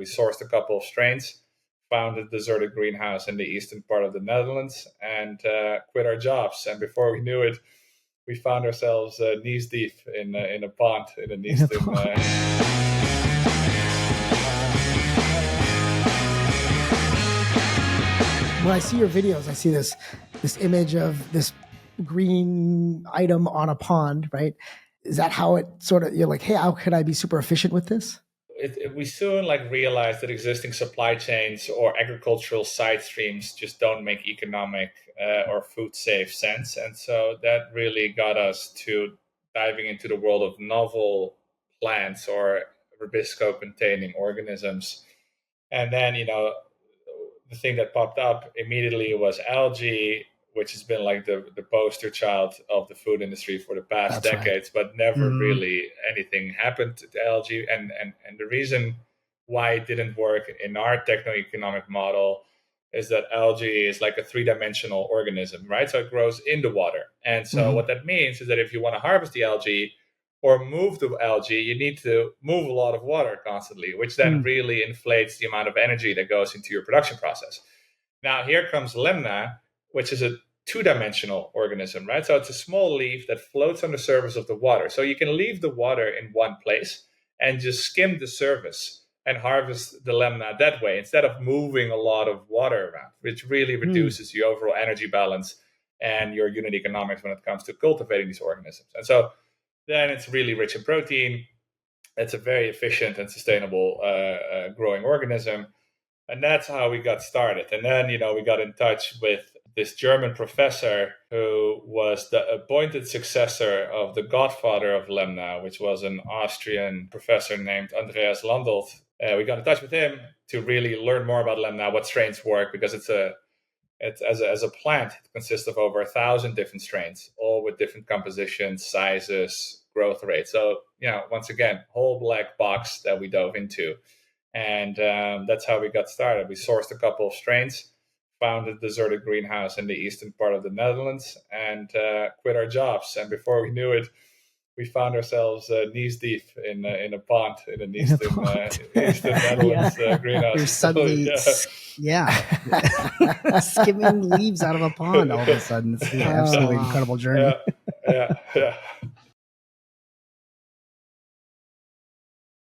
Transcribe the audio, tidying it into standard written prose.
We sourced a couple of strains, found a deserted greenhouse in the eastern part of the Netherlands, and quit our jobs. And before we knew it, we found ourselves knees deep in a pond in an eastern. When I see your videos, I see this image of this green item on a pond, right? Is that how it sort of, you're like, hey, how could I be super efficient with this? We soon realized that existing supply chains or agricultural side streams just don't make economic or food safe sense. And so that really got us to diving into the world of novel plants or rubisco containing organisms. And then, the thing that popped up immediately was algae, which has been like the poster child of the food industry for the past decades, but never really anything happened to algae. And the reason why it didn't work in our techno-economic model is that algae is like a three-dimensional organism, right? So it grows in the water. And so what that means is that if you want to harvest the algae or move the algae, you need to move a lot of water constantly, which then really inflates the amount of energy that goes into your production process. Now, here comes lemna, which is a two-dimensional organism, right? So it's a small leaf that floats on the surface of the water. So you can leave the water in one place and just skim the surface and harvest the lemna that way, instead of moving a lot of water around, which really reduces the overall energy balance and your unit economics when it comes to cultivating these organisms. And so then it's really rich in protein. It's a very efficient and sustainable growing organism. And that's how we got started. And then, we got in touch with this German professor who was the appointed successor of the godfather of lemna, which was an Austrian professor named Andreas Landolt. We got in touch with him to really learn more about lemna, what strains work, because it's as a plant, it consists of over 1,000 different strains, all with different compositions, sizes, growth rates. So, once again, whole black box that we dove into. And that's how we got started. We sourced a couple of strains, found a deserted greenhouse in the eastern part of the Netherlands, and quit our jobs. And before we knew it, we found ourselves knees deep in a pond in an eastern Netherlands greenhouse. You're suddenly, skimming leaves out of a pond all of a sudden. It's an absolutely incredible journey. Yeah.